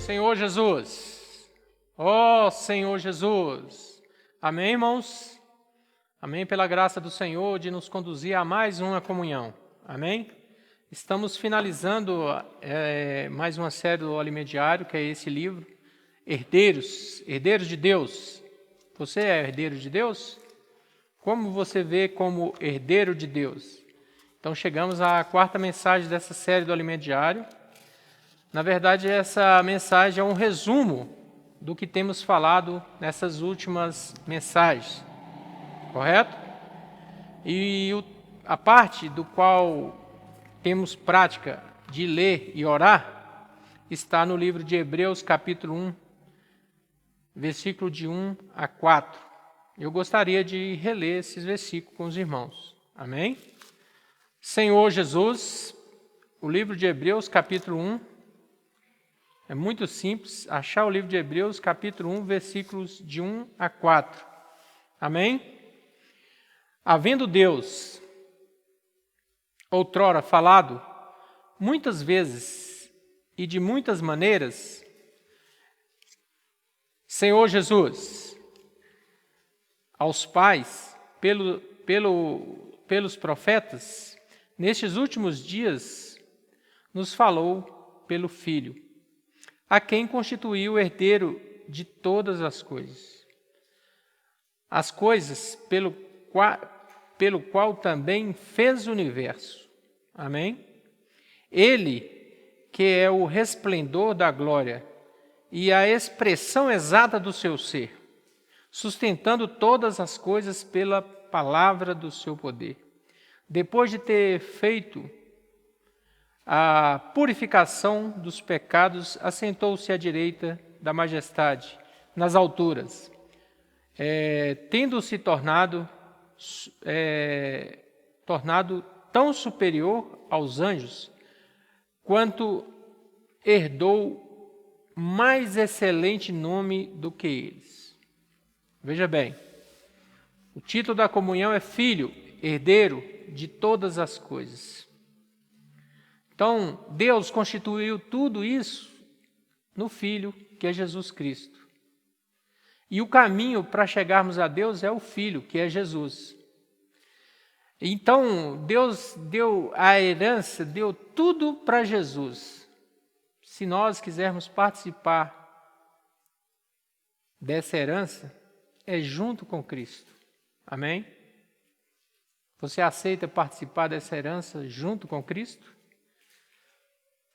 Senhor Jesus. Ó Senhor Jesus. Amém, irmãos? Amém, pela graça do Senhor de nos conduzir a mais uma comunhão. Amém? Estamos finalizando mais uma série do Alimento Diário, que é esse livro, Herdeiros de Deus. Você é herdeiro de Deus? Como você vê como herdeiro de Deus? Então chegamos à quarta mensagem dessa série do Alimento Diário. Na verdade, essa mensagem é um resumo do que temos falado nessas últimas mensagens, correto? E a parte do qual temos prática de ler e orar está no livro de Hebreus, capítulo 1, versículo de 1 a 4. Eu gostaria de reler esses versículos com os irmãos. Amém? Senhor Jesus, o livro de Hebreus, capítulo 1, é muito simples, achar o livro de Hebreus, capítulo 1, versículos de 1 a 4. Amém? Havendo Deus outrora falado muitas vezes e de muitas maneiras, Senhor Jesus, aos pais, pelos profetas, nestes últimos dias, nos falou pelo Filho, a quem constituiu o herdeiro de todas as coisas. As coisas pelo qual também fez o universo. Amém? Ele, que é o resplendor da glória e a expressão exata do seu ser, sustentando todas as coisas pela palavra do seu poder. Depois de ter feito a purificação dos pecados, assentou-se à direita da majestade, nas alturas, tendo-se tornado tão superior aos anjos, quanto herdou mais excelente nome do que eles. Veja bem, o título da comunhão é Filho, herdeiro de todas as coisas. Então, Deus constituiu tudo isso no Filho, que é Jesus Cristo. E o caminho para chegarmos a Deus é o Filho, que é Jesus. Então, Deus deu a herança, deu tudo para Jesus. Se nós quisermos participar dessa herança, é junto com Cristo. Amém? Você aceita participar dessa herança junto com Cristo?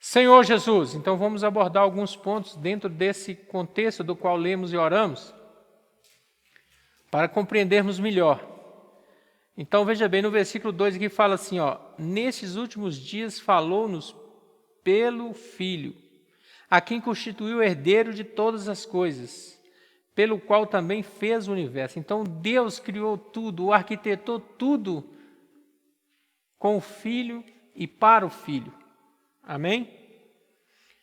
Senhor Jesus, então vamos abordar alguns pontos dentro desse contexto do qual lemos e oramos, para compreendermos melhor. Então veja bem, no versículo 2 aqui fala assim, nestes últimos dias falou-nos pelo Filho, a quem constituiu o herdeiro de todas as coisas, pelo qual também fez o universo. Então Deus criou tudo, arquitetou tudo com o Filho e para o Filho. Amém?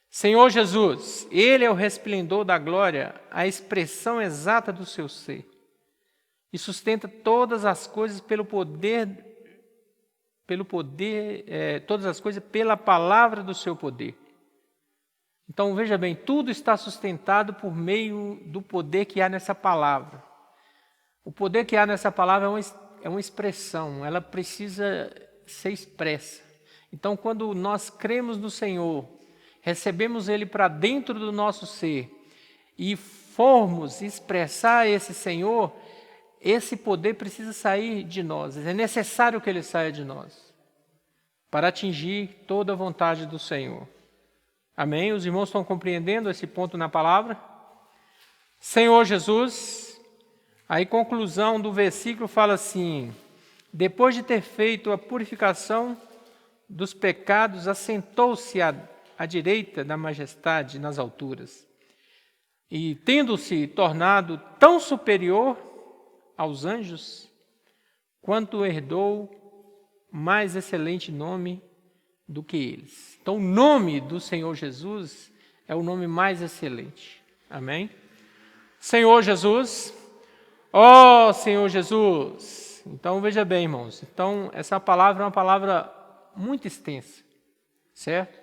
Senhor Jesus, Ele é o resplendor da glória, a expressão exata do seu ser, e sustenta todas as coisas todas as coisas pela palavra do seu poder. Então veja bem, tudo está sustentado por meio do poder que há nessa palavra. O poder que há nessa palavra é uma expressão, ela precisa ser expressa. Então, quando nós cremos no Senhor, recebemos Ele para dentro do nosso ser e formos expressar esse Senhor, esse poder precisa sair de nós. É necessário que Ele saia de nós para atingir toda a vontade do Senhor. Amém? Os irmãos estão compreendendo esse ponto na palavra? Senhor Jesus, aí conclusão do versículo fala assim, depois de ter feito a purificação dos pecados, assentou-se à direita da majestade nas alturas. E tendo-se tornado tão superior aos anjos, quanto herdou mais excelente nome do que eles. Então, o nome do Senhor Jesus é o nome mais excelente. Amém? Senhor Jesus, ó Senhor Jesus. Então, veja bem, irmãos. Então, essa palavra é uma palavra muito extensa, certo?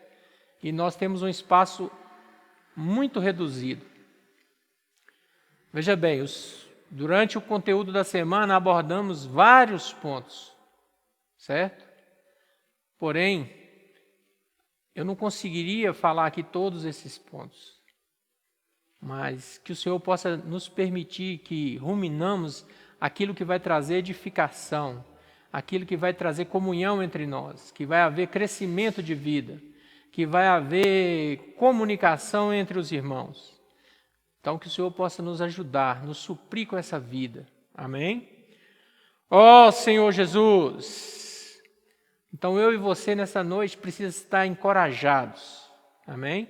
E nós temos um espaço muito reduzido. Veja bem, durante o conteúdo da semana abordamos vários pontos, certo? Porém, eu não conseguiria falar aqui todos esses pontos, mas que o Senhor possa nos permitir que ruminamos aquilo que vai trazer edificação, aquilo que vai trazer comunhão entre nós, que vai haver crescimento de vida, que vai haver comunicação entre os irmãos. Então, que o Senhor possa nos ajudar, nos suprir com essa vida. Amém? Ó Senhor Jesus! Então, eu e você nessa noite precisamos estar encorajados. Amém?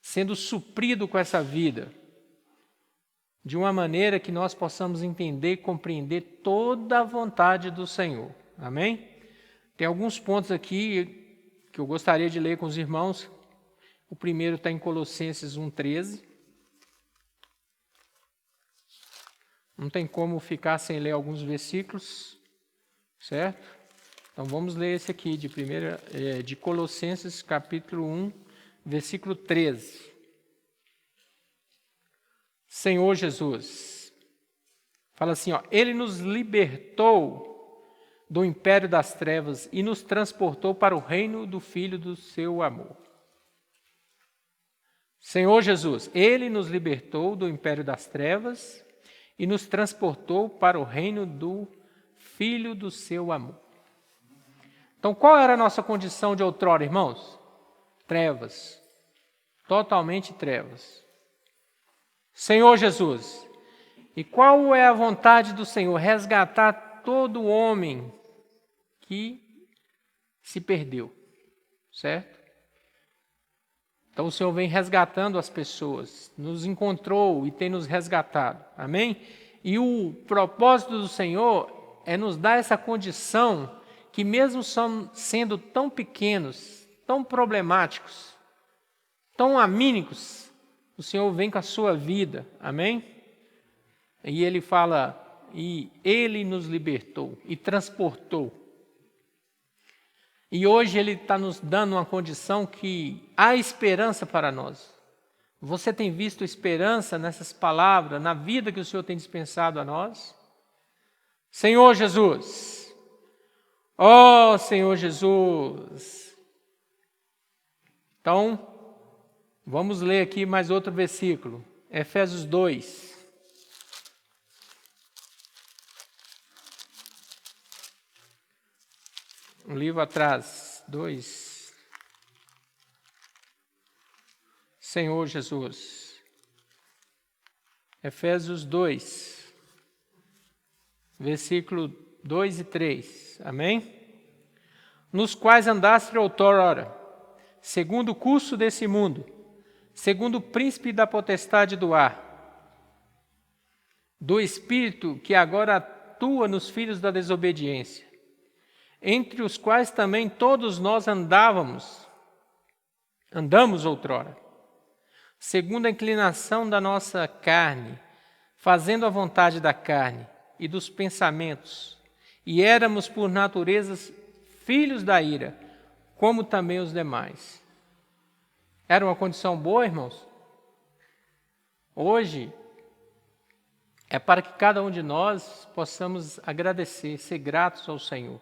Sendo suprido com essa vida. De uma maneira que nós possamos entender e compreender toda a vontade do Senhor. Amém? Tem alguns pontos aqui que eu gostaria de ler com os irmãos. O primeiro está em Colossenses 1,13. Não tem como ficar sem ler alguns versículos, certo? Então vamos ler esse aqui, de Colossenses capítulo 1, versículo 13. Senhor Jesus, fala assim, ó, Ele nos libertou do império das trevas e nos transportou para o reino do Filho do seu amor. Senhor Jesus, Ele nos libertou do império das trevas e nos transportou para o reino do Filho do seu amor. Então, qual era a nossa condição de outrora, irmãos? Trevas. Totalmente trevas. Senhor Jesus, e qual é a vontade do Senhor? Resgatar todo homem que se perdeu, certo? Então o Senhor vem resgatando as pessoas, nos encontrou e tem nos resgatado, amém? E o propósito do Senhor é nos dar essa condição que mesmo sendo tão pequenos, tão problemáticos, tão amínicos, o Senhor vem com a sua vida, amém? E Ele fala, e Ele nos libertou e transportou. E hoje Ele está nos dando uma condição que há esperança para nós. Você tem visto esperança nessas palavras, na vida que o Senhor tem dispensado a nós? Senhor Jesus, ó Senhor Jesus. Então, vamos ler aqui mais outro versículo, Efésios 2. Um livro atrás, 2. Senhor Jesus. Efésios 2, versículo 2 e 3. Amém? Nos quais andaste outrora, segundo o curso desse mundo, segundo o príncipe da potestade do ar, do espírito que agora atua nos filhos da desobediência, entre os quais também todos nós andamos outrora, segundo a inclinação da nossa carne, fazendo a vontade da carne e dos pensamentos, e éramos por natureza filhos da ira, como também os demais. Era uma condição boa, irmãos? Hoje, é para que cada um de nós possamos agradecer, ser gratos ao Senhor,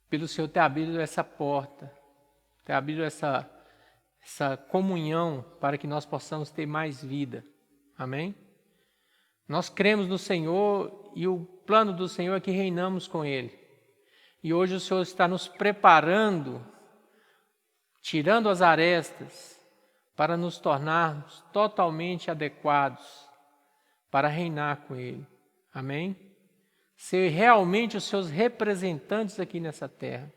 pelo Senhor ter abrido essa porta, ter abrido essa comunhão para que nós possamos ter mais vida. Amém? Nós cremos no Senhor e o plano do Senhor é que reinamos com Ele. E hoje o Senhor está nos preparando, tirando as arestas, para nos tornarmos totalmente adequados para reinar com Ele. Amém? Ser realmente os seus representantes aqui nessa terra.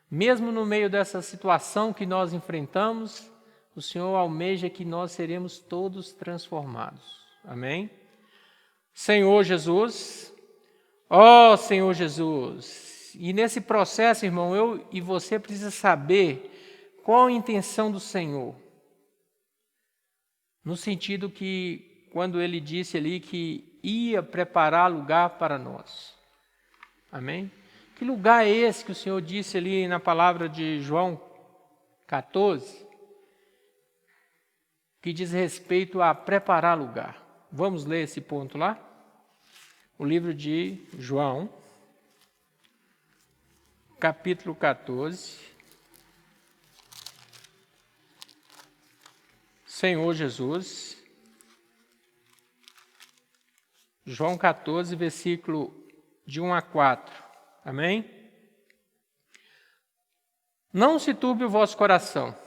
Mesmo no meio dessa situação que nós enfrentamos, o Senhor almeja que nós seremos todos transformados. Amém? Senhor Jesus, ó Senhor Jesus, e nesse processo, irmão, eu e você precisa saber qual a intenção do Senhor. No sentido que, quando Ele disse ali que ia preparar lugar para nós. Amém? Que lugar é esse que o Senhor disse ali na palavra de João 14? que diz respeito a preparar lugar. Vamos ler esse ponto lá? O livro de João, capítulo 14. Senhor Jesus. João 14, versículo de 1 a 4. Amém? Não se turbe o vosso coração.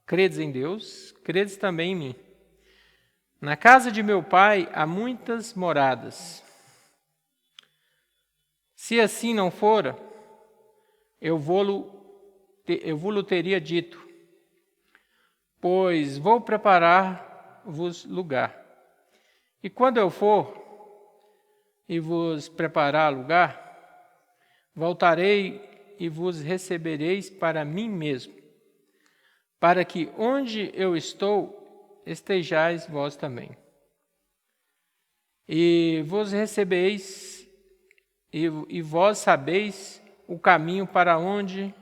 Credes em Deus, credes também em mim. Na casa de meu pai há muitas moradas. Se assim não fora, eu vou-lo teria dito, pois vou preparar-vos lugar. E quando eu for e vos preparar lugar, voltarei e vos recebereis para mim mesmo, para que onde eu estou, estejais vós também. E vos recebeis, e vós sabeis o caminho para onde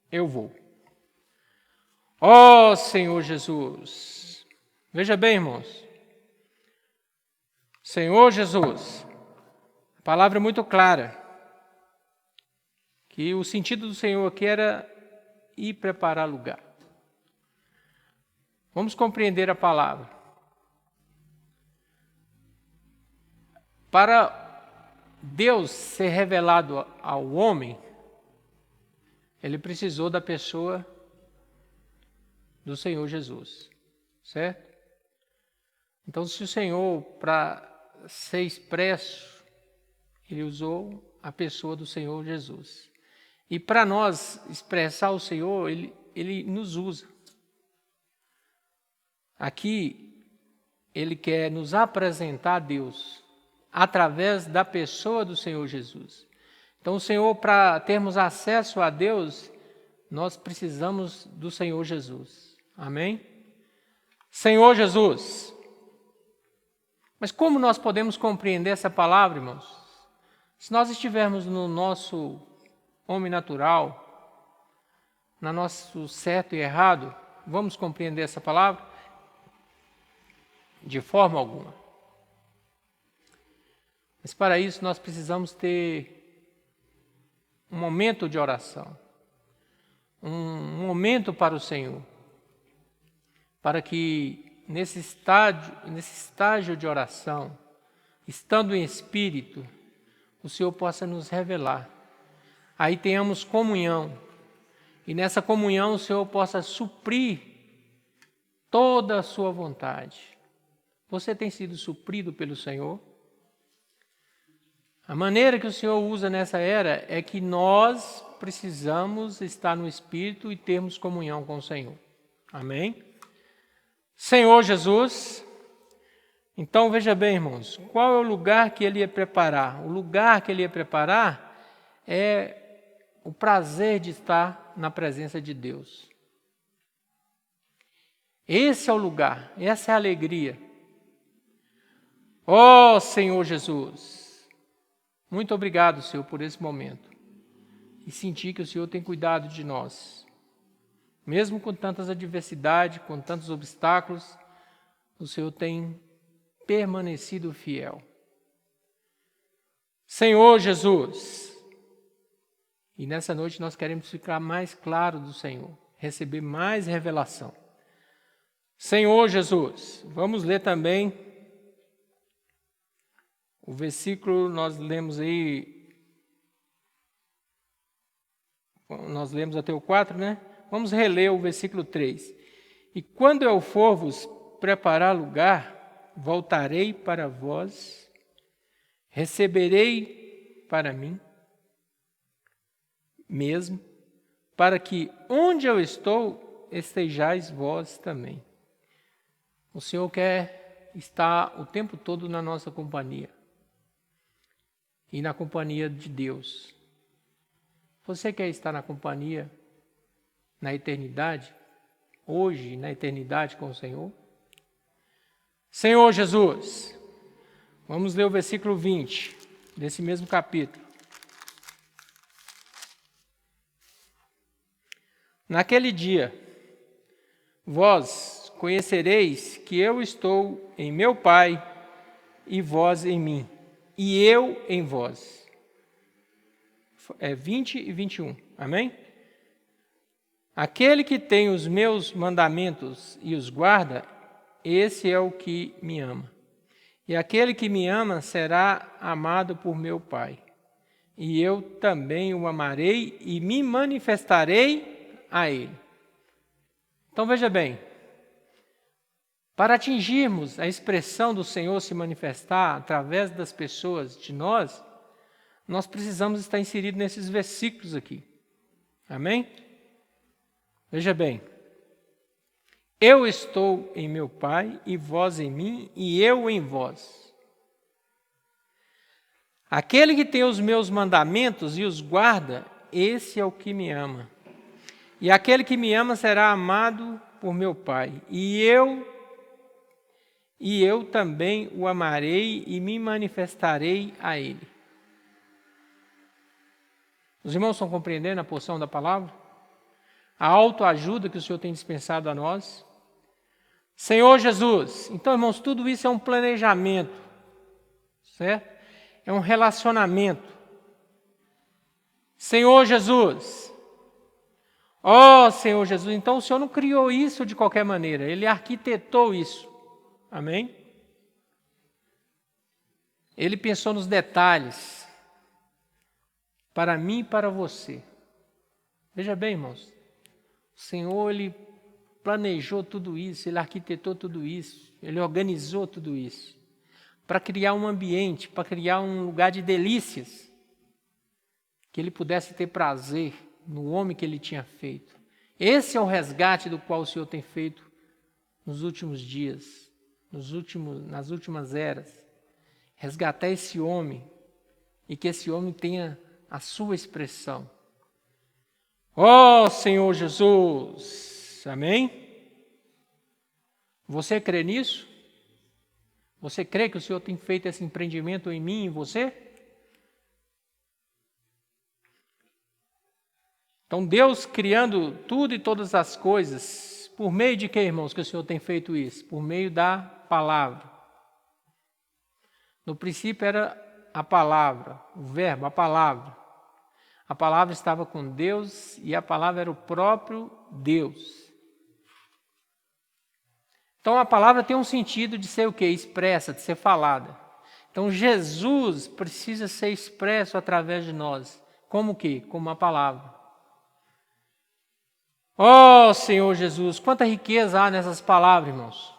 eu vou. Ó Senhor Jesus! Veja bem, irmãos. Senhor Jesus, a palavra é muito clara, que o sentido do Senhor aqui era ir preparar lugar. Vamos compreender a palavra. Para Deus ser revelado ao homem, ele precisou da pessoa do Senhor Jesus, certo? Então, se o Senhor, para ser expresso, ele usou a pessoa do Senhor Jesus. E para nós expressar o Senhor, ele nos usa. Aqui, ele quer nos apresentar a Deus através da pessoa do Senhor Jesus. Então, o Senhor, para termos acesso a Deus, nós precisamos do Senhor Jesus. Amém? Senhor Jesus. Mas como nós podemos compreender essa palavra, irmãos? Se nós estivermos no nosso homem natural, no nosso certo e errado, vamos compreender essa palavra? De forma alguma. Mas para isso nós precisamos ter um momento de oração, um momento para o Senhor, para que nesse estágio de oração, estando em espírito, o Senhor possa nos revelar. Aí tenhamos comunhão, e nessa comunhão o Senhor possa suprir toda a sua vontade. Você tem sido suprido pelo Senhor? A maneira que o Senhor usa nessa era é que nós precisamos estar no Espírito e termos comunhão com o Senhor. Amém? Senhor Jesus, então veja bem, irmãos, qual é o lugar que Ele ia preparar? O lugar que Ele ia preparar é o prazer de estar na presença de Deus. Esse é o lugar, essa é a alegria. Ó Senhor Jesus, muito obrigado, Senhor, por esse momento. E sentir que o Senhor tem cuidado de nós. Mesmo com tantas adversidades, com tantos obstáculos, o Senhor tem permanecido fiel. Senhor Jesus, e nessa noite nós queremos ficar mais claro do Senhor, receber mais revelação. Senhor Jesus, vamos ler também o versículo, nós lemos até o 4, né? Vamos reler o versículo 3. E quando eu for vos preparar lugar, voltarei para vós, receberei para mim mesmo, para que onde eu estou, estejais vós também. O Senhor quer estar o tempo todo na nossa companhia e na companhia de Deus. Você quer estar na companhia na eternidade? Hoje, na eternidade com o Senhor? Senhor Jesus, vamos ler o versículo 20 desse mesmo capítulo. Naquele dia, vós conhecereis que eu estou em meu Pai, e vós em mim, e eu em vós. 20 e 21, amém? Aquele que tem os meus mandamentos e os guarda, esse é o que me ama. E aquele que me ama será amado por meu Pai. E eu também o amarei e me manifestarei a ele. Então veja bem, para atingirmos a expressão do Senhor se manifestar através das pessoas de nós precisamos estar inseridos nesses versículos aqui. Amém? Veja bem, eu estou em meu Pai, e vós em mim, e eu em vós. Aquele que tem os meus mandamentos e os guarda, esse é o que me ama. E aquele que me ama será amado por meu Pai, e eu também o amarei e me manifestarei a ele. Os irmãos estão compreendendo a porção da palavra? A autoajuda que o Senhor tem dispensado a nós? Senhor Jesus, então, irmãos, tudo isso é um planejamento, certo? É um relacionamento. Senhor Jesus, ó Senhor Jesus, então o Senhor não criou isso de qualquer maneira, Ele arquitetou isso, amém? Ele pensou nos detalhes, para mim e para você. Veja bem, irmãos, o Senhor, Ele planejou tudo isso, Ele arquitetou tudo isso, Ele organizou tudo isso, para criar um ambiente, para criar um lugar de delícias, que Ele pudesse ter prazer no homem que Ele tinha feito. Esse é o resgate do qual o Senhor tem feito nos últimos dias, nas últimas eras. Resgatar esse homem, e que esse homem tenha a sua expressão. Ó Senhor Jesus, amém? Você crê nisso? Você crê que o Senhor tem feito esse empreendimento em mim e em você? Então Deus criando tudo e todas as coisas, por meio de que, irmãos, que o Senhor tem feito isso? Por meio da palavra. No princípio era a palavra, o verbo, a palavra. A palavra estava com Deus e a palavra era o próprio Deus. Então a palavra tem um sentido de ser o quê? Expressa, de ser falada. Então Jesus precisa ser expresso através de nós. Como o quê? Como a palavra. Ó Senhor Jesus, quanta riqueza há nessas palavras, irmãos.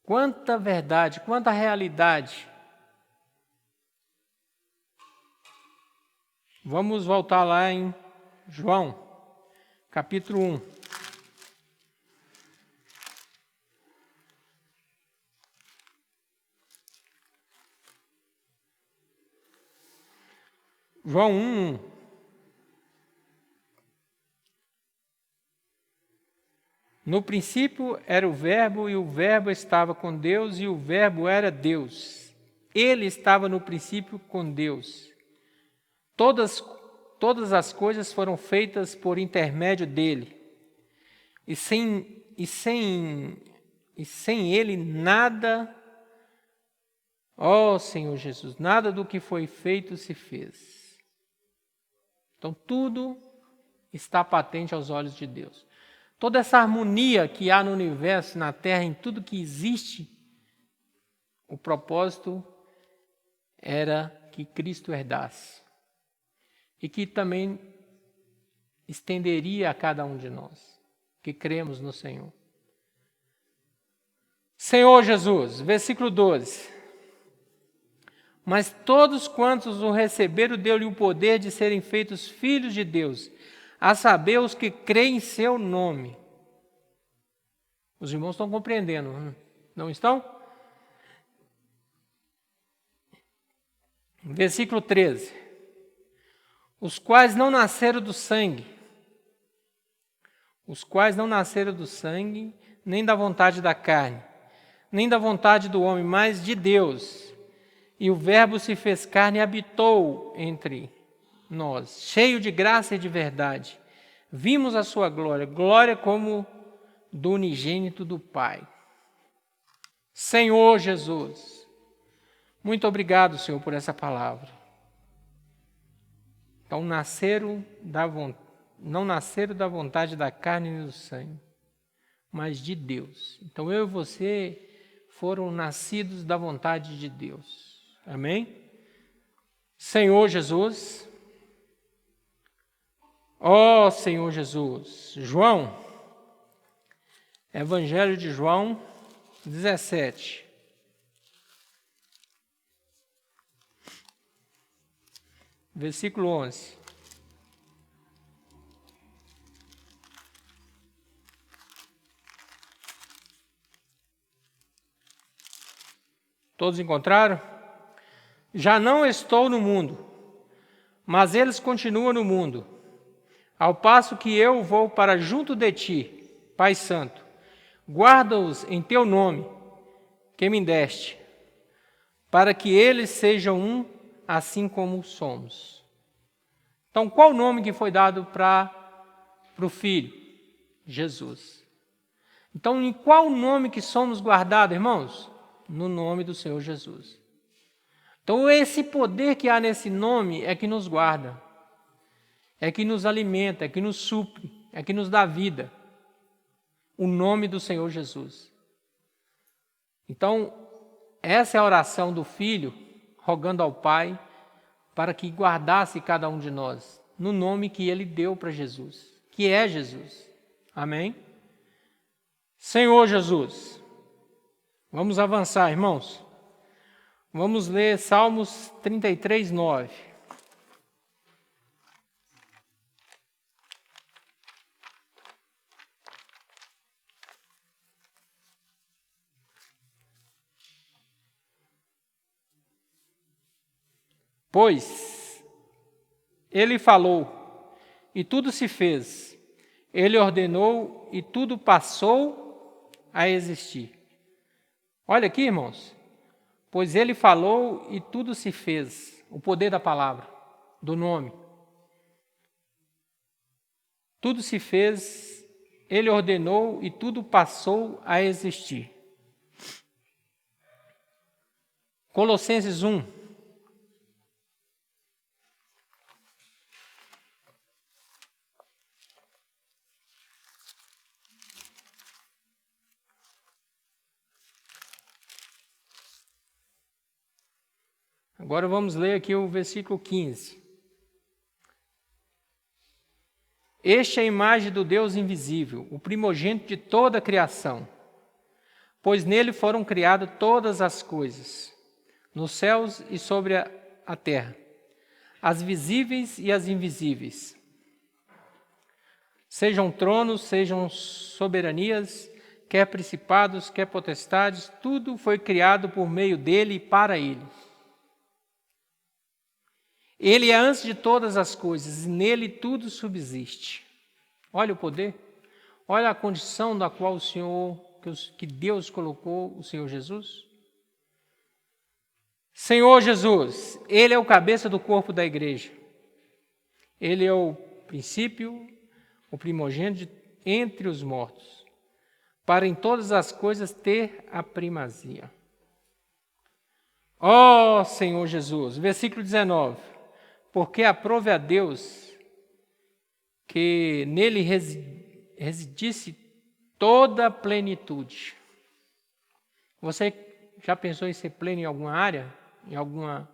Quanta verdade, quanta realidade. Vamos voltar lá em João, capítulo 1. João 1. No princípio era o Verbo, e o Verbo estava com Deus, e o Verbo era Deus. Ele estava no princípio com Deus. Todas as coisas foram feitas por intermédio dele. E sem ele nada, ó Senhor Jesus, nada do que foi feito se fez. Então tudo está patente aos olhos de Deus. Toda essa harmonia que há no universo, na terra, em tudo que existe, o propósito era que Cristo herdasse. E que também estenderia a cada um de nós, que cremos no Senhor. Senhor Jesus, versículo 12. Mas todos quantos o receberam, deu-lhe o poder de serem feitos filhos de Deus, a saber, os que creem em seu nome. Os irmãos estão compreendendo, não estão? Versículo 13. Os quais não nasceram do sangue, nem da vontade da carne, nem da vontade do homem, mas de Deus. E o Verbo se fez carne e habitou entre nós, cheio de graça e de verdade. Vimos a sua glória, glória como do unigênito do Pai. Senhor Jesus, muito obrigado, Senhor, por essa palavra. Então, não nasceram da vontade da carne e do sangue, mas de Deus. Então, eu e você foram nascidos da vontade de Deus. Amém? Senhor Jesus, ó Senhor Jesus, João, Evangelho de João 17. Versículo 11. Todos encontraram? Já não estou no mundo, mas eles continuam no mundo, ao passo que eu vou para junto de ti, Pai Santo. Guarda-os em teu nome, que me deste, para que eles sejam um, assim como somos. Então, qual o nome que foi dado para o Filho? Jesus. Então, em qual nome que somos guardados, irmãos? No nome do Senhor Jesus. Então, esse poder que há nesse nome é que nos guarda, é que nos alimenta, é que nos supre, é que nos dá vida. O nome do Senhor Jesus. Então, essa é a oração do Filho, rogando ao Pai, para que guardasse cada um de nós, no nome que Ele deu para Jesus, que é Jesus. Amém? Senhor Jesus, vamos avançar, irmãos. Vamos ler Salmos 33, 9. Pois Ele falou, e tudo se fez. Ele ordenou, e tudo passou a existir. Olha aqui, irmãos. Pois Ele falou, e tudo se fez. O poder da palavra, do nome. Tudo se fez, Ele ordenou, e tudo passou a existir. Colossenses 1. Agora vamos ler aqui o versículo 15. Este é a imagem do Deus invisível, o primogênito de toda a criação, pois nele foram criadas todas as coisas, nos céus e sobre a terra, as visíveis e as invisíveis. Sejam tronos, sejam soberanias, quer principados, quer potestades, tudo foi criado por meio dele e para ele. Ele é antes de todas as coisas, e nele tudo subsiste. Olha o poder, olha a condição da qual o Senhor, que Deus colocou o Senhor Jesus. Senhor Jesus, Ele é o cabeça do corpo da igreja. Ele é o princípio, o primogênito entre os mortos, para em todas as coisas ter a primazia. Ó Senhor Jesus, versículo 19. Porque aprove a Deus que nele residisse toda a plenitude. Você já pensou em ser pleno em alguma área? Em alguma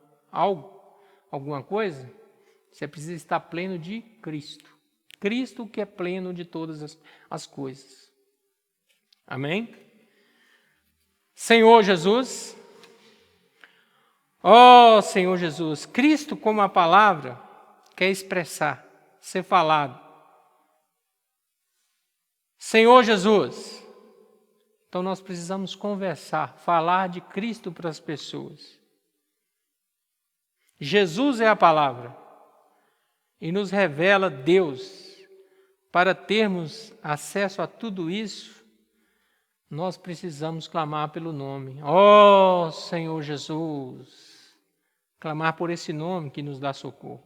coisa? Você precisa estar pleno de Cristo. Cristo que é pleno de todas as coisas. Amém? Senhor Jesus, ó Senhor Jesus, Cristo como a palavra quer expressar, ser falado. Senhor Jesus, então nós precisamos conversar, falar de Cristo para as pessoas. Jesus é a palavra e nos revela Deus. Para termos acesso a tudo isso, nós precisamos clamar pelo nome. Ó Senhor Jesus, clamar por esse nome que nos dá socorro.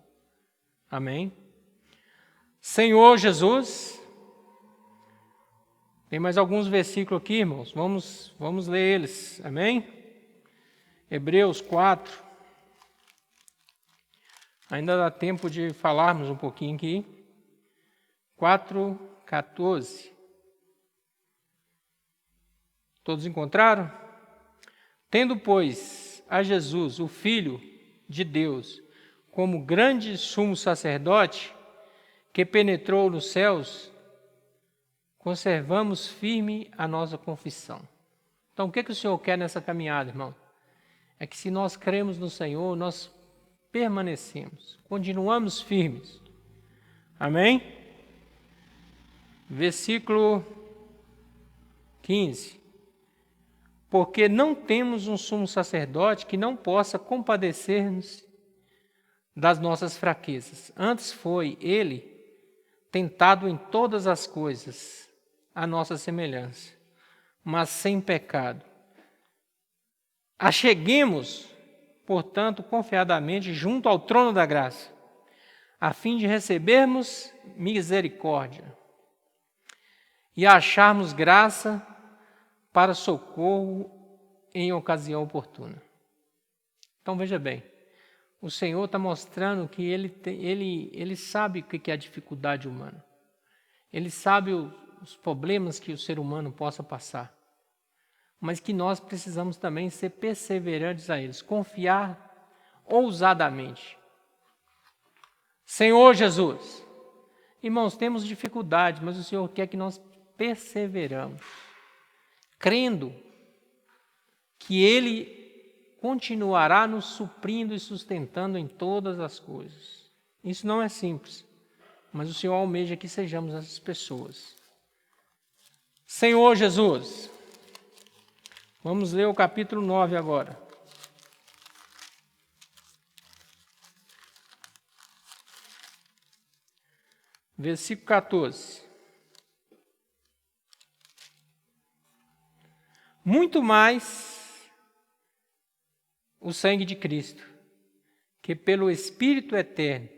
Amém? Senhor Jesus, Tem mais alguns versículos aqui, irmãos. Vamos ler eles. Amém? Hebreus 4. Ainda dá tempo de falarmos um pouquinho aqui. 4:14. Todos encontraram? Tendo, pois, a Jesus, o Filho de Deus, como grande sumo sacerdote, que penetrou nos céus, conservamos firme a nossa confissão. Então, o que o Senhor quer nessa caminhada, irmão? É que se nós cremos no Senhor, nós permanecemos, continuamos firmes. Amém? Versículo 15. Porque não temos um sumo sacerdote que não possa compadecer-nos das nossas fraquezas. Antes foi ele tentado em todas as coisas, a nossa semelhança, mas sem pecado. Acheguemos, portanto, confiadamente junto ao trono da graça, a fim de recebermos misericórdia e acharmos graça para socorro em ocasião oportuna. Então veja bem, o Senhor está mostrando que ele sabe o que é a dificuldade humana. Ele sabe os problemas que o ser humano possa passar. Mas que nós precisamos também ser perseverantes a eles, confiar ousadamente. Senhor Jesus, irmãos, temos dificuldades, mas o Senhor quer que nós perseveramos, crendo que Ele continuará nos suprindo e sustentando em todas as coisas. Isso não é simples, mas o Senhor almeja que sejamos essas pessoas. Senhor Jesus, vamos ler o capítulo 9 agora. Versículo 14. Muito mais o sangue de Cristo, que pelo Espírito eterno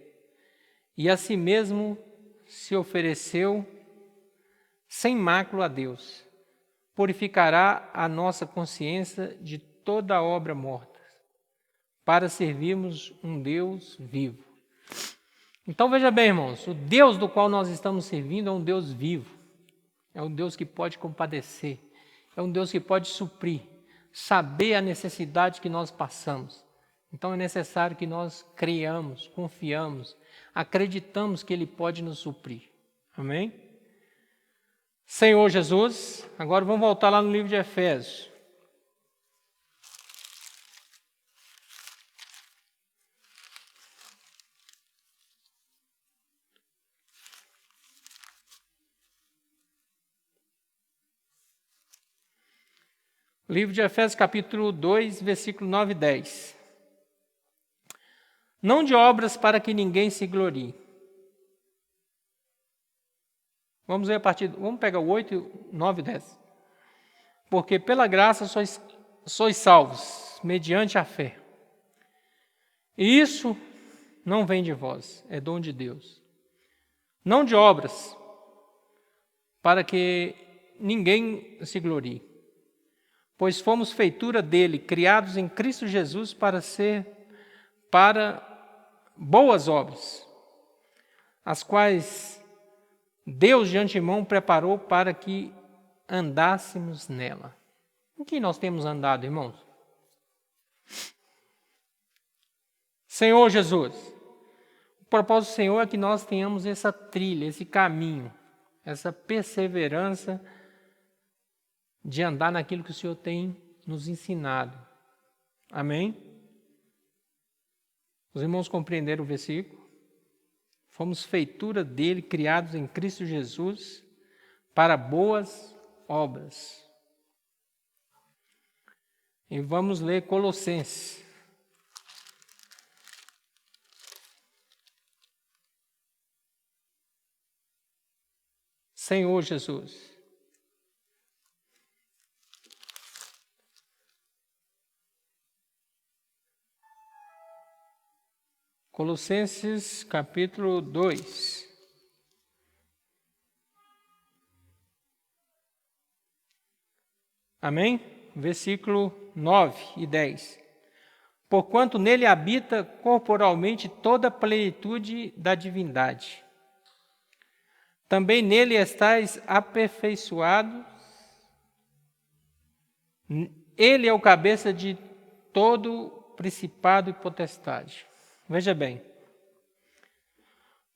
e a si mesmo se ofereceu sem mácula a Deus, purificará a nossa consciência de toda obra morta, para servirmos um Deus vivo. Então veja bem, irmãos, o Deus do qual nós estamos servindo é um Deus vivo, é um Deus que pode compadecer, é um Deus que pode suprir, saber a necessidade que nós passamos. Então é necessário que nós creiamos, confiamos, acreditamos que Ele pode nos suprir. Amém? Senhor Jesus, agora vamos voltar lá no livro de Efésios. Livro de Efésios, capítulo 2, versículo 9 e 10. Não de obras para que ninguém se glorie. Vamos pegar o 8, 9 e 10. Porque pela graça sois salvos, mediante a fé. E isso não vem de vós, é dom de Deus. Não de obras, para que ninguém se glorie. Pois fomos feitura dele, criados em Cristo Jesus para boas obras, as quais Deus de antemão preparou para que andássemos nela. Em que nós temos andado, irmãos? Senhor Jesus, o propósito do Senhor é que nós tenhamos essa trilha, esse caminho, essa perseverança de andar naquilo que o Senhor tem nos ensinado. Amém? Os irmãos compreenderam o versículo? Fomos feitura dele, criados em Cristo Jesus, para boas obras. E vamos ler Colossenses. Senhor Jesus. Colossenses capítulo 2. Amém? Versículo 9 e 10. Porquanto nele habita corporalmente toda a plenitude da divindade. Também nele estáis aperfeiçoados. Ele é o cabeça de todo principado e potestade. Veja bem.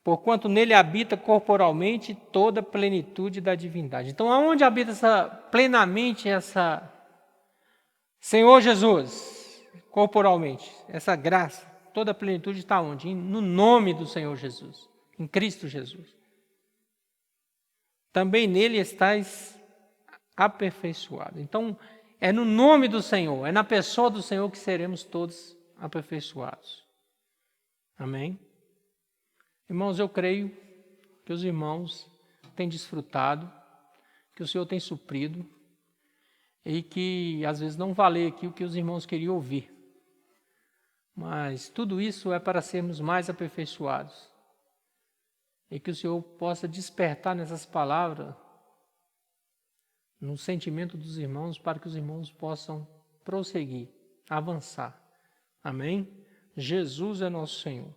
Porquanto nele habita corporalmente toda a plenitude da divindade. Então, aonde habita plenamente essa Senhor Jesus, corporalmente, essa graça, toda a plenitude está onde? No nome do Senhor Jesus, em Cristo Jesus. Também nele estáis aperfeiçoados. Então, é no nome do Senhor, é na pessoa do Senhor que seremos todos aperfeiçoados. Amém? Irmãos, eu creio que os irmãos têm desfrutado, que o Senhor tem suprido, e que às vezes não vale aqui o que os irmãos queriam ouvir. Mas tudo isso é para sermos mais aperfeiçoados. E que o Senhor possa despertar nessas palavras, no sentimento dos irmãos, para que os irmãos possam prosseguir, avançar. Amém? Jesus é nosso Senhor.